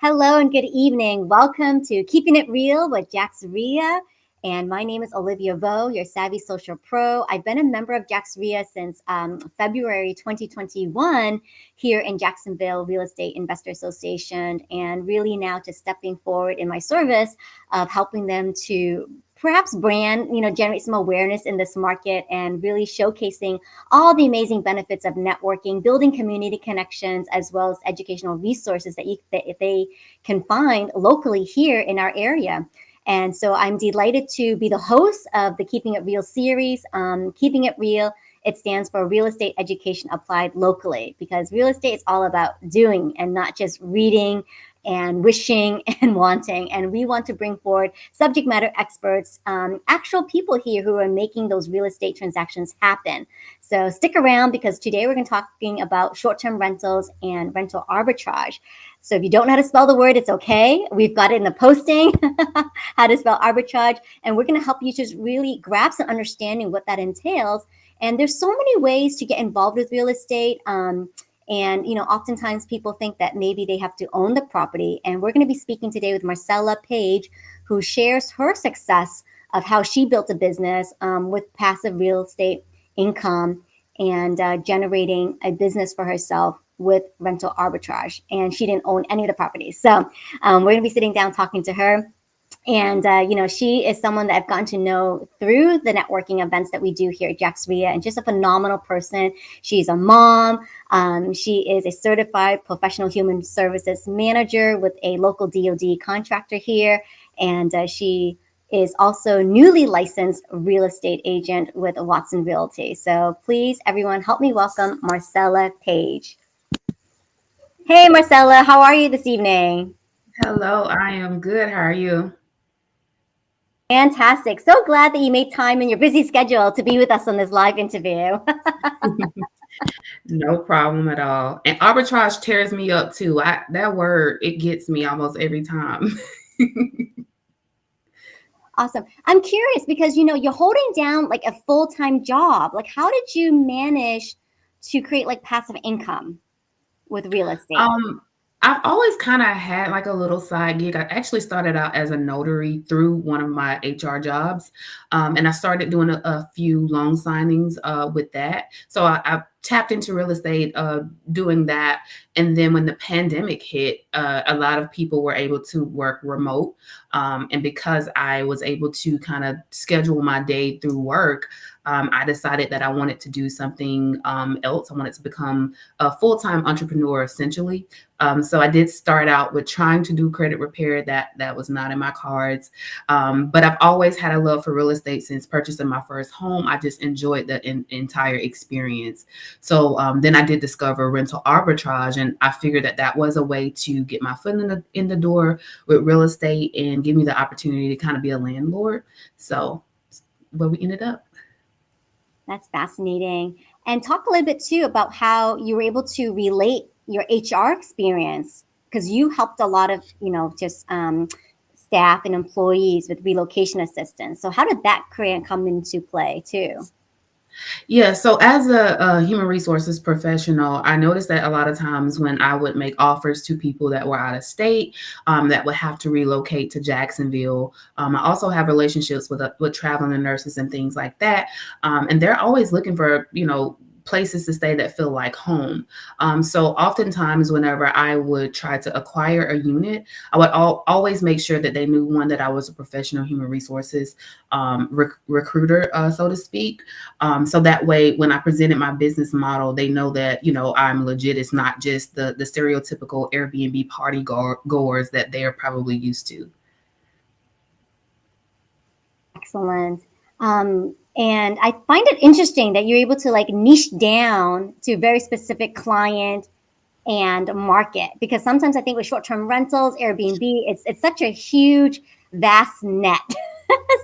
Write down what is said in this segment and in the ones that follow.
Hello and good evening. Welcome to Keeping It Real with JaxREIA. And my name is Olivia Vo, your savvy social pro. I've been a member of JaxREIA since February 2021 here in Jacksonville Real Estate Investor Association, and really now to stepping forward in my service of helping them to perhaps brand, generate some awareness in this market and really showcasing all the amazing benefits of networking, building community connections, as well as educational resources that they can find locally here in our area. And so I'm delighted to be the host of the Keeping It Real series. Keeping It Real, it stands for Real Estate Education Applied Locally, because real estate is all about doing and not just reading and wishing and wanting. And we want to bring forward subject matter experts, actual people here who are making those real estate transactions happen. So stick around, because today we're going to be talking about short-term rentals and rental arbitrage. So if you don't know how to spell the word, it's okay. We've got it in the posting, how to spell arbitrage. And we're going to help you just really grasp an understanding what that entails. And there's so many ways to get involved with real estate. And, oftentimes people think that maybe they have to own the property. And we're going to be speaking today with Marcella Page, who shares her success of how she built a business with passive real estate income and generating a business for herself with rental arbitrage. And she didn't own any of the properties. So we're going to be sitting down talking to her. And, she is someone that I've gotten to know through the networking events that we do here at JaxREIA, and just a phenomenal person. She's a mom. She is a certified professional human services manager with a local DoD contractor here. And she is also newly licensed real estate agent with Watson Realty. So please, everyone, help me welcome Marcella Page. Hey, Marcella, how are you this evening? Hello, I am good. How are you? Fantastic. So glad that you made time in your busy schedule to be with us on this live interview. No problem at all. And arbitrage tears me up too. That word, it gets me almost every time. Awesome. I'm curious because, you're holding down like a full-time job. Like, how did you manage to create like passive income with real estate? I've always kind of had like a little side gig. I actually started out as a notary through one of my HR jobs. And I started doing a few loan signings with that. So I tapped into real estate doing that. And then when the pandemic hit, a lot of people were able to work remote. And because I was able to kind of schedule my day through work, I decided that I wanted to do something else. I wanted to become a full-time entrepreneur, essentially. So I did start out with trying to do credit repair. That was not in my cards. But I've always had a love for real estate since purchasing my first home. I just enjoyed the entire experience. So then I did discover rental arbitrage, and I figured that was a way to get my foot in the door with real estate and give me the opportunity to kind of be a landlord. So where we ended up. That's fascinating. And talk a little bit too about how you were able to relate your HR experience, because you helped a lot of, just staff and employees with relocation assistance. So how did that career come into play too? Yeah, so as a human resources professional, I noticed that a lot of times when I would make offers to people that were out of state, that would have to relocate to Jacksonville. I also have relationships with traveling nurses and things like that, and they're always looking for places to stay that feel like home. So oftentimes whenever I would try to acquire a unit, I would always make sure that they knew, one, that I was a professional human resources recruiter, so to speak. So that way, when I presented my business model, they know that, I'm legit. It's not just the stereotypical Airbnb party goers that they're probably used to. Excellent. And I find it interesting that you're able to like niche down to a very specific client and market, because sometimes I think with short-term rentals, Airbnb, it's such a huge, vast net.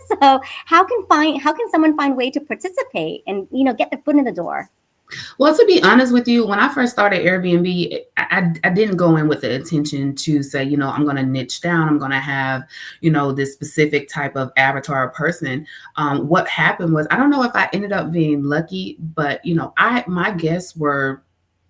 So how can someone find a way to participate and get their foot in the door? Well, to be honest with you, when I first started Airbnb, I didn't go in with the intention to say, I'm going to niche down. I'm going to have, this specific type of avatar person. What happened was, I don't know if I ended up being lucky, but, my guests were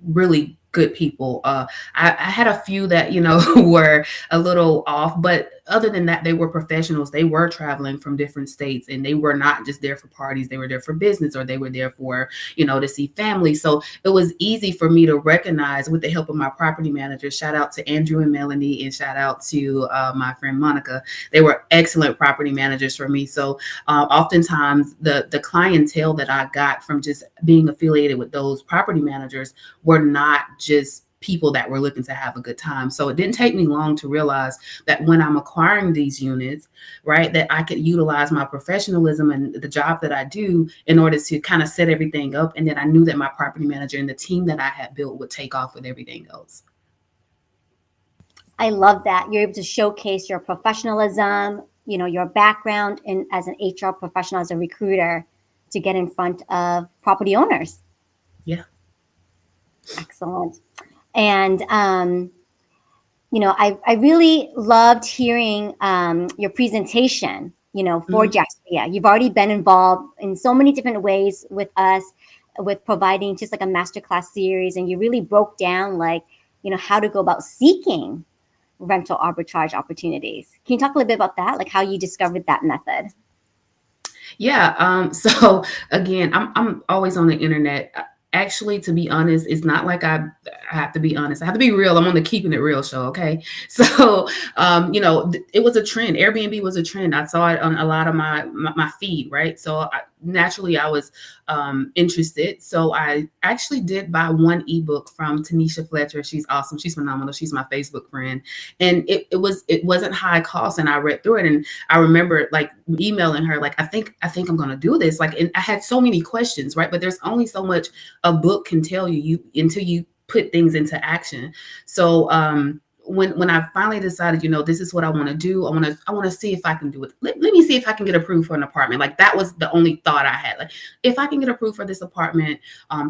really good people. I had a few that, were a little off, but other than that, they were professionals. They were traveling from different states, and they were not just there for parties. They were there for business, or they were there for, to see family. So it was easy for me to recognize, with the help of my property manager. Shout out to Andrew and Melanie, and shout out to my friend Monica. They were excellent property managers for me. So oftentimes the clientele that I got from just being affiliated with those property managers were not just people that were looking to have a good time. So it didn't take me long to realize that when I'm acquiring these units, right, that I could utilize my professionalism and the job that I do in order to kind of set everything up. And then I knew that my property manager and the team that I had built would take off with everything else. I love that you're able to showcase your professionalism, your background in as an HR professional, as a recruiter, to get in front of property owners. Yeah. Excellent. And I really loved hearing your presentation, for JaxREIA. You've already been involved in so many different ways with us, with providing just like a masterclass series, and you really broke down how to go about seeking rental arbitrage opportunities. Can you talk a little bit about that, like how you discovered that method? Yeah. So again, I'm always on the internet. Actually, to be honest, it's not like I have to be honest. I have to be real. I'm on the Keeping It Real show. Okay. So, it was a trend. Airbnb was a trend. I saw it on a lot of my feed. Right. So naturally I was interested. So I actually did buy one ebook from Tanisha Fletcher. She's awesome. She's phenomenal. She's my Facebook friend. And it wasn't high cost. And I read through it, and I remember like emailing her, like, I think I'm going to do this. Like, and I had so many questions, right? But there's only so much a book can tell you until you put things into action. So when I finally decided, this is what I want to do, I want to see if I can do it. Let me see if I can get approved for an apartment. Like, that was the only thought I had. Like, if I can get approved for this apartment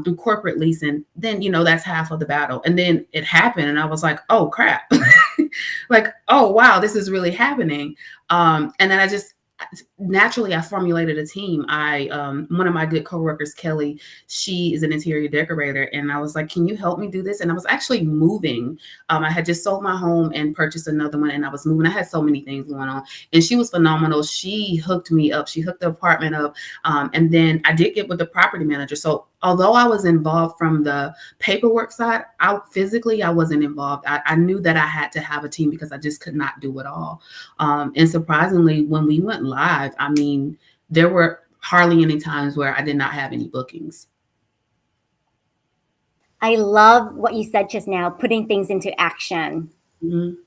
through corporate leasing, then that's half of the battle. And then it happened, and I was like, oh crap, like, oh wow, this is really happening. And then naturally I formulated a team. One of my good coworkers, Kelly, she is an interior decorator, and I was like, can you help me do this? And I was actually moving. I had just sold my home and purchased another one, and I was moving. I had so many things going on, and she was phenomenal. She hooked me up. She hooked the apartment up. And then I did get with the property manager. So although I was involved from the paperwork side, I wasn't involved. I knew that I had to have a team because I just could not do it all. And surprisingly, when we went live, I mean, there were hardly any times where I did not have any bookings. I love what you said just now, putting things into action. Mm-hmm.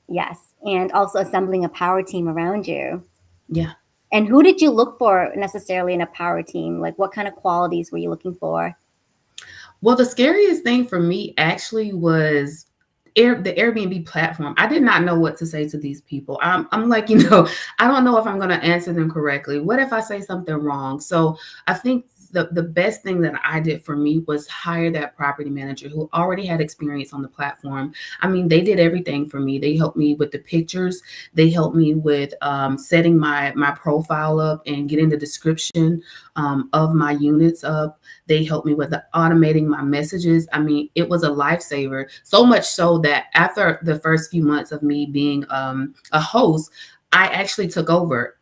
Yes. And also assembling a power team around you. Yeah. And who did you look for necessarily in a power team? Like, what kind of qualities were you looking for? Well, the scariest thing for me actually was the Airbnb platform. I did not know what to say to these people. I'm like, I don't know if I'm going to answer them correctly. What if I say something wrong? So I think the best thing that I did for me was hire that property manager who already had experience on the platform. I mean, they did everything for me. They helped me with the pictures. They helped me with setting my profile up and getting the description of my units up. They helped me with automating my messages. I mean, it was a lifesaver. So much so that after the first few months of me being a host, I actually took over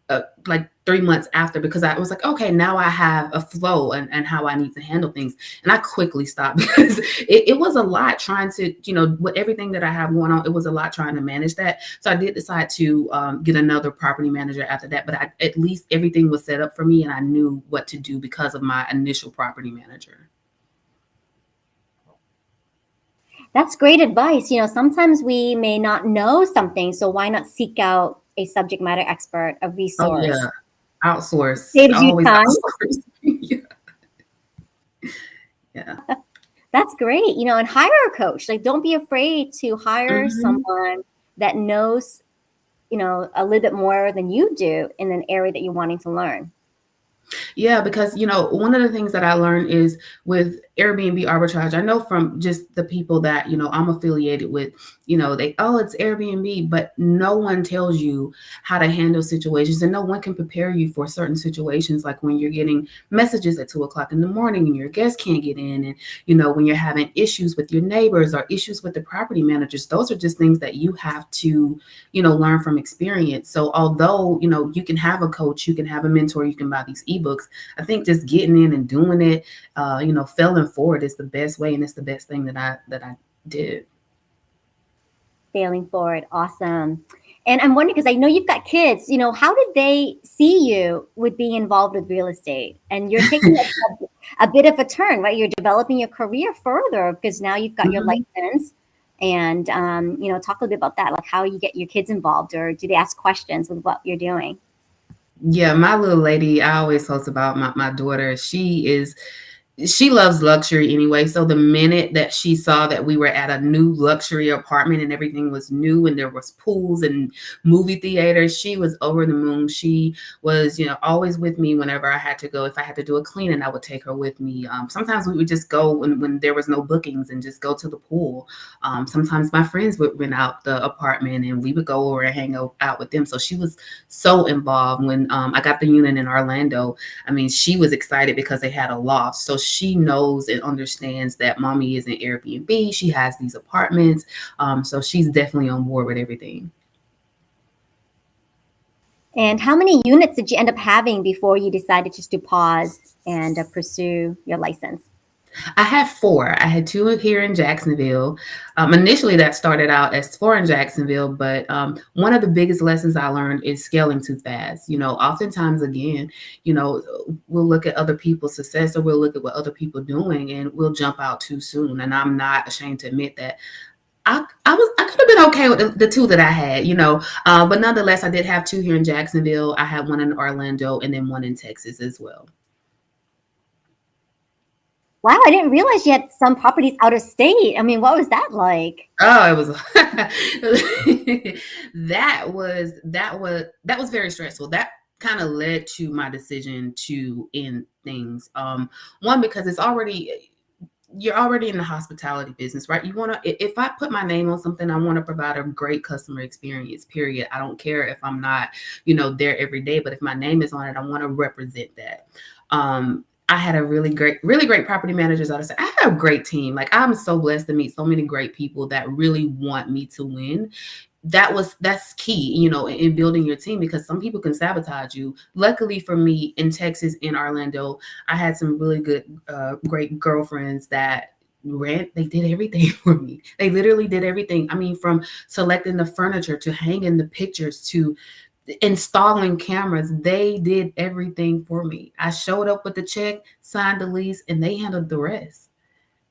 like 3 months after, because I was like, okay, now I have a flow and how I need to handle things. And I quickly stopped because it was a lot trying to, with everything that I have going on, it was a lot trying to manage that. So I did decide to get another property manager after that. But at least everything was set up for me and I knew what to do because of my initial property manager. That's great advice. Sometimes we may not know something, so why not seek out a subject matter expert, a Oh yeah, resource? outsource, Saves you always time. outsource. Yeah. Yeah. That's great. And hire a coach. Like, don't be afraid to hire Mhm. someone that knows, a little bit more than you do in an area that you're wanting to learn. Yeah, because one of the things that I learned is with Airbnb arbitrage, I know from just the people that, I'm affiliated with, it's Airbnb, but no one tells you how to handle situations and no one can prepare you for certain situations, like when you're getting messages at 2 o'clock in the morning and your guests can't get in, and when you're having issues with your neighbors or issues with the property managers. Those are just things that you have to, learn from experience. So although, you can have a coach, you can have a mentor, you can buy these ebooks, I think just getting in and doing it, failing forward is the best way, and it's the best thing that I did. Failing forward. Awesome. And I'm wondering, because I know you've got kids, how did they see you with being involved with real estate? And you're taking a bit of a turn, right? You're developing your career further because now you've got your Mhm. license. And, talk a little bit about that, like how you get your kids involved, or do they ask questions with what you're doing? Yeah, my little lady, I always post about my daughter. She loves luxury anyway. So the minute that she saw that we were at a new luxury apartment and everything was new and there was pools and movie theaters, she was over the moon. She was, always with me whenever I had to go. If I had to do a cleaning, I would take her with me. Sometimes we would just go when there was no bookings and just go to the pool. Sometimes my friends would rent out the apartment and we would go over and hang out with them. So she was so involved. When I got the unit in Orlando, I mean, she was excited because they had a loft. So she knows and understands that mommy is in Airbnb. She has these apartments. So she's definitely on board with everything. And how many units did you end up having before you decided just to pause and pursue your license? I have 4. I had 2 here in Jacksonville. Initially, that started out as 4 in Jacksonville, but one of the biggest lessons I learned is scaling too fast. Oftentimes, again, we'll look at other people's success or we'll look at what other people are doing and we'll jump out too soon. And I'm not ashamed to admit that. I could have been okay with the 2 that I had, but nonetheless, I did have 2 here in Jacksonville. I had one in Orlando and then one in Texas as well. Wow, I didn't realize you had some properties out of state. I mean, what was that like? Oh, it was that was very stressful. That kind of led to my decision to end things. One, because you're already in the hospitality business, right? You want to, if I put my name on something, I want to provide a great customer experience, period. I don't care if I'm not, there every day, but if my name is on it, I want to represent that. I had a really great property managers. I had a great team. Like, I'm so blessed to meet so many great people that really want me to win. That's key, in building your team, because some people can sabotage you. Luckily for me, in Texas, in Orlando, I had some really good, great girlfriends that they did everything for me. They literally did everything. I mean, from selecting the furniture to hanging the pictures to installing cameras, they did everything for me. I showed up with the check, signed the lease, and they handled the rest.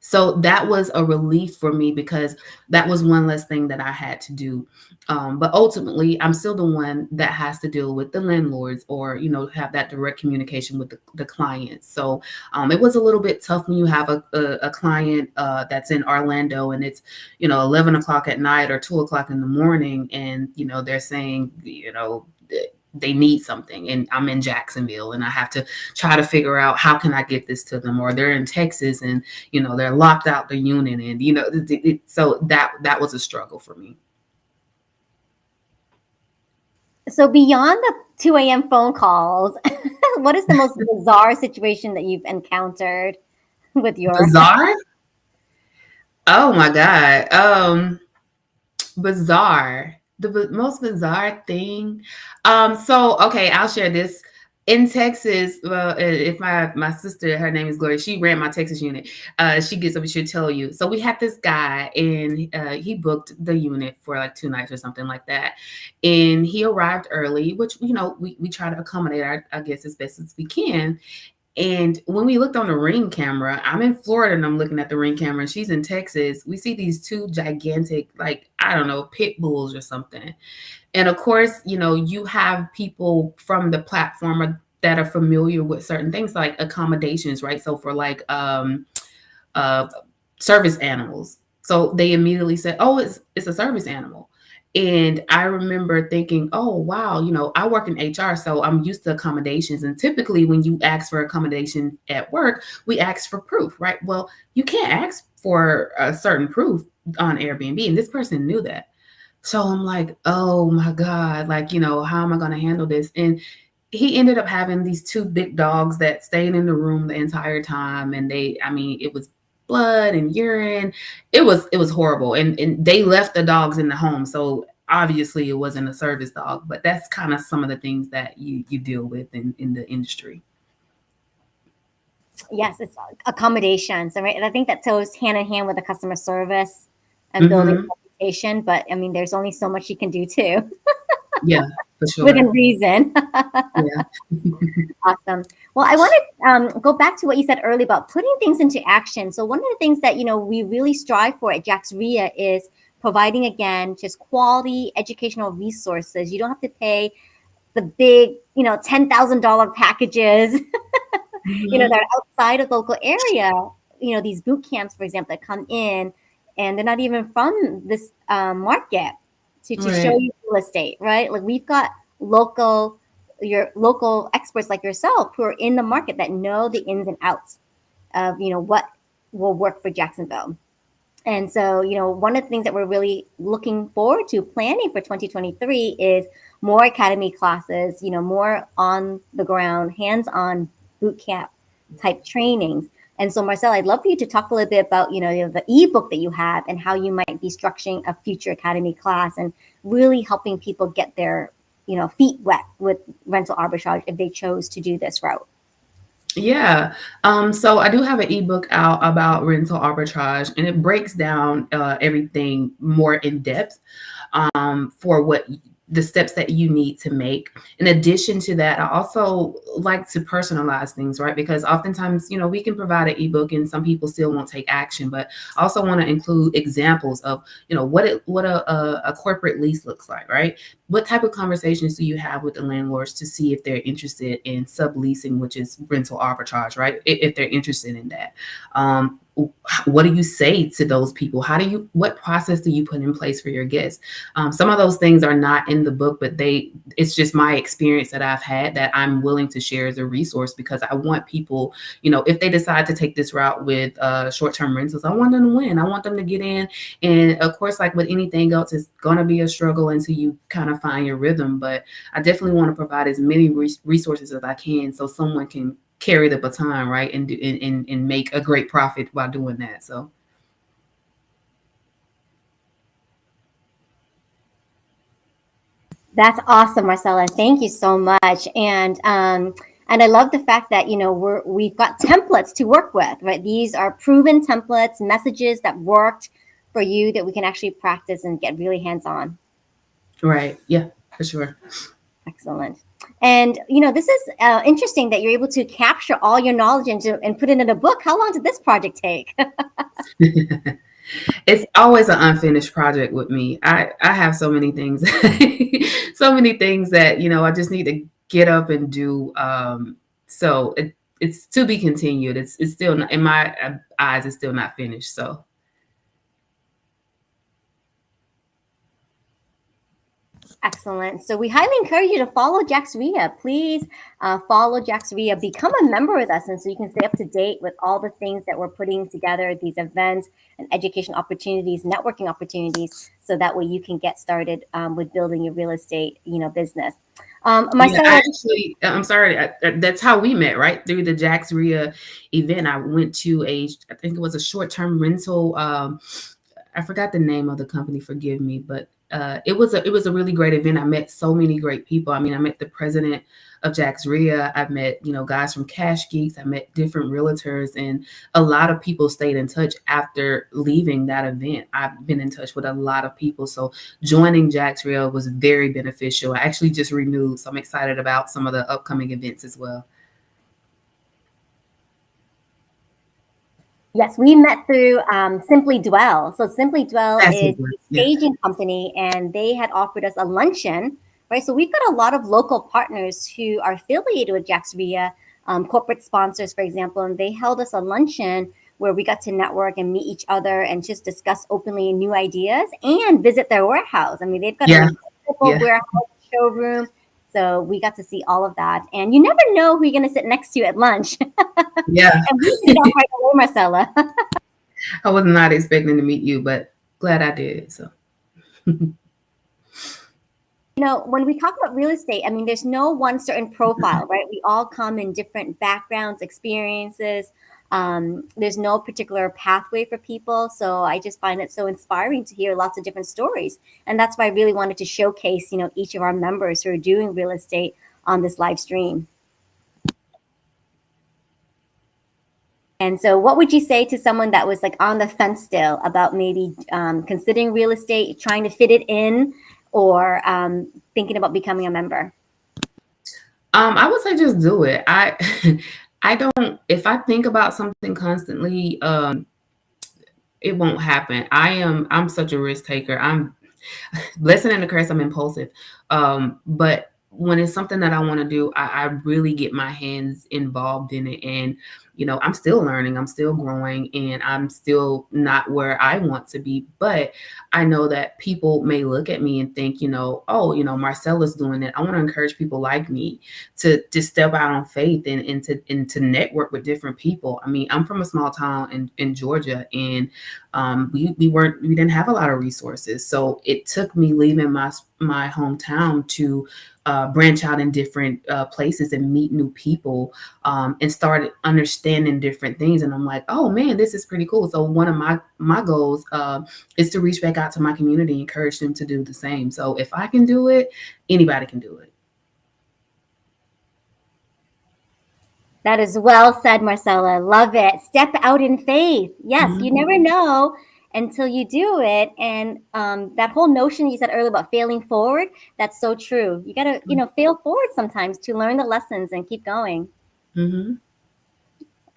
So that was a relief for me because that was one less thing that I had to do. But ultimately, I'm still the one that has to deal with the landlords or, have that direct communication with the clients. So it was a little bit tough when you have a client that's in Orlando and it's, 11 o'clock at night or 2 o'clock in the morning. And, they're saying, they need something and I'm in Jacksonville and I have to try to figure out how can I get this to them, or they're in Texas and they're locked out the unit, and so that was a struggle for me. So beyond the 2 a.m. phone calls, what is the most bizarre situation that you've encountered with your? Bizarre? Oh my God. Bizarre. The most bizarre thing. So okay, I'll share this. In Texas, well, if my sister, her name is Gloria, she ran my Texas unit. She gets up, she'll tell you. So we had this guy, and he booked the unit for like 2 nights or something like that. And he arrived early, which we try to accommodate I guess as best as we can. And when we looked on the Ring camera, I'm in Florida and I'm looking at the Ring camera, and she's in Texas. We see these two gigantic, like, I don't know, pit bulls or something. And of course, you have people from the platform that are familiar with certain things like accommodations, right? So for like uh, service animals. So they immediately said, "Oh, it's a service animal." And I remember thinking, "Oh, wow, I work in HR, so I'm used to accommodations. And typically when you ask for accommodation at work, we ask for proof, right? Well, you can't ask for a certain proof on Airbnb." And this person knew that. So I'm like, "Oh my God, like, how am I going to handle this?" And he ended up having these two big dogs that stayed in the room the entire time. And it was blood and urine. It was horrible. And they left the dogs in the home. So obviously it wasn't a service dog, but that's kind of some of the things that you deal with in the industry. Yes, it's accommodations, right? And I think that goes hand in hand with the customer service and building Hmm. reputation. But I mean, there's only so much you can do too, Yeah, for within sure. reason. Yeah. Awesome. Well, I want to go back to what you said earlier about putting things into action. So one of the things that we really strive for at JaxREIA is providing, again, just quality educational resources. You don't have to pay the big, $10,000 packages, Hmm. that are outside of the local area. These boot camps, for example, that come in and they're not even from this market to show Right. you real estate, right? Like we've got your local experts like yourself who are in the market that know the ins and outs of what will work for Jacksonville. And so, one of the things that we're really looking forward to planning for 2023 is more academy classes, more on the ground, hands-on boot camp type trainings. And so, Marcel, I'd love for you to talk a little bit about, the ebook that you have and how you might be structuring a future academy class and really helping people get their, feet wet with rental arbitrage if they chose to do this route. Yeah. So I do have an ebook out about rental arbitrage, and it breaks down everything more in depth for what the steps that you need to make. In addition to that, I also like to personalize things, right? Because oftentimes, we can provide an ebook and some people still won't take action, but I also want to include examples of, what a corporate lease looks like, right? What type of conversations do you have with the landlords to see if they're interested in subleasing, which is rental arbitrage, right? If they're interested in that. What do you say to those people? What process do you put in place for your guests? Some of those things are not in the book, but it's just my experience that I've had that I'm willing to share as a resource, because I want people, if they decide to take this route with short-term rentals, I want them to win. I want them to get in. And of course, like with anything else, it's going to be a struggle until you kind of find your rhythm. But I definitely want to provide as many resources as I can so someone can carry the baton, right, and do and make a great profit while doing that. So That's awesome, Marcella. Thank you so much. And I love the fact that we've got templates to work with, right? These are proven templates, messages that worked for you that we can actually practice and get really hands on. right, yeah, for sure. Excellent. And this is interesting that you're able to capture all your knowledge and put it in a book. How long did this project take? It's always an unfinished project with me. I have so many things, so many things that I just need to get up and do. So it's to be continued. It's still not, in my eyes. It's still not finished. So Excellent. So we highly encourage you to follow JaxREIA. Please follow JaxREIA. Become a member with us, and so you can stay up to date with all the things that we're putting together, these events and education opportunities, networking opportunities, so that way you can get started with building your real estate, business. yeah, Marcella, I'm sorry. That's how we met, right? Through the JaxREA event. I went to I think it was a short term rental. I forgot the name of the company. Forgive me, but it was a really great event. I met so many great people. I mean, I met the president of JaxREIA. I've met, guys from Cash Geeks. I met different realtors, and a lot of people stayed in touch after leaving that event. I've been in touch with a lot of people. So joining JaxREIA was very beneficial. I actually just renewed, so I'm excited about some of the upcoming events as well. Yes, we met through Simply Dwell. So Simply Dwell is a Yeah. staging company, and they had offered us a luncheon, right? So we've got a lot of local partners who are affiliated with JaxREIA, corporate sponsors, for example, and they held us a luncheon where we got to network and meet each other and just discuss openly new ideas and visit their warehouse. I mean, they've got Yeah. a warehouse showroom. So we got to see all of that. And you never know who you're going to sit next to at lunch. Yeah. And we did it off right away, Marcella. I was not expecting to meet you, but glad I did. So. When we talk about real estate, I mean, there's no one certain profile, right? We all come in different backgrounds, experiences. There's no particular pathway for people. So I just find it so inspiring to hear lots of different stories. And that's why I really wanted to showcase, each of our members who are doing real estate on this live stream. And so what would you say to someone that was like on the fence still about maybe considering real estate, trying to fit it in, or thinking about becoming a member? I would say just do it. I don't, if I think about something constantly, it won't happen. I'm such a risk taker. I'm blessing and a curse. I'm impulsive. But when it's something that I want to do, I really get my hands involved in it. And, I'm still learning, I'm still growing, and I'm still not where I want to be. But I know that people may look at me and think, oh, Marcella's doing it. I want to encourage people like me to step out on faith and to network with different people. I mean, I'm from a small town in Georgia, and we didn't have a lot of resources. So it took me leaving my hometown to branch out in different places and meet new people, and started understanding different things. And I'm like, oh man, this is pretty cool. So one of my goals is to reach back out to my community, encourage them to do the same. So if I can do it, anybody can do it. That is well said, Marcella. Love it. Step out in faith. Yes, you never know until you do it. And that whole notion you said earlier about failing forward, that's so true. You got to, fail forward sometimes to learn the lessons and keep going. Mm-hmm.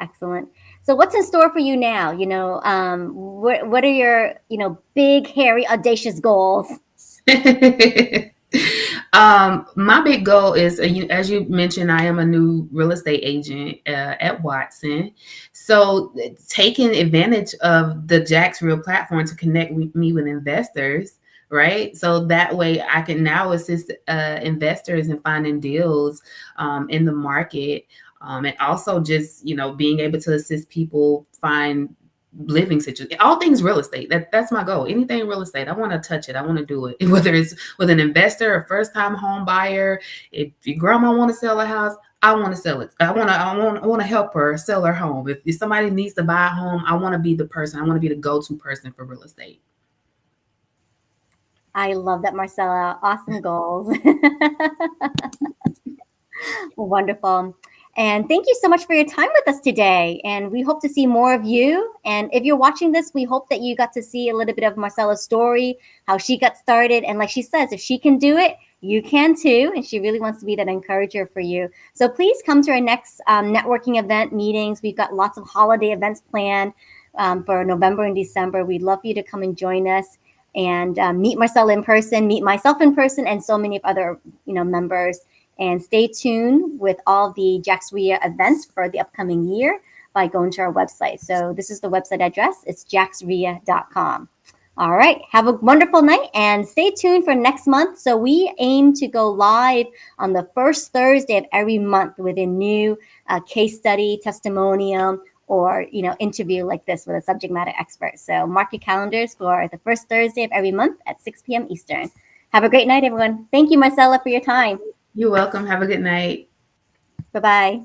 Excellent. So what's in store for you now? What are your, big, hairy, audacious goals? My big goal is, as you mentioned, I am a new real estate agent at Watson. So taking advantage of the JaxREIA platform to connect me with investors, right? So that way I can now assist investors in finding deals in the market. And also just, being able to assist people find living situation, all things real estate. That's my goal. Anything real estate, I want to touch it. I want to do it. Whether it's with an investor, a first time home buyer, if your grandma want to sell a house, I want to sell it. I want to help her sell her home. If somebody needs to buy a home, I want to be the person. I want to be the go-to person for real estate. I love that, Marcella. Awesome goals. Wonderful. And thank you so much for your time with us today. And we hope to see more of you. And if you're watching this, we hope that you got to see a little bit of Marcella's story, how she got started. And like she says, if she can do it, you can too. And she really wants to be that encourager for you. So please come to our next networking event meetings. We've got lots of holiday events planned for November and December. We'd love for you to come and join us and meet Marcella in person, meet myself in person, and so many of other members. And stay tuned with all the JaxREIA events for the upcoming year by going to our website. So this is the website address. It's jaxreia.com. All right. Have a wonderful night and stay tuned for next month. So we aim to go live on the first Thursday of every month with a new case study, testimonial, or interview like this with a subject matter expert. So mark your calendars for the first Thursday of every month at 6 p.m. Eastern. Have a great night, everyone. Thank you, Marcella, for your time. You're welcome. Have a good night. Bye-bye.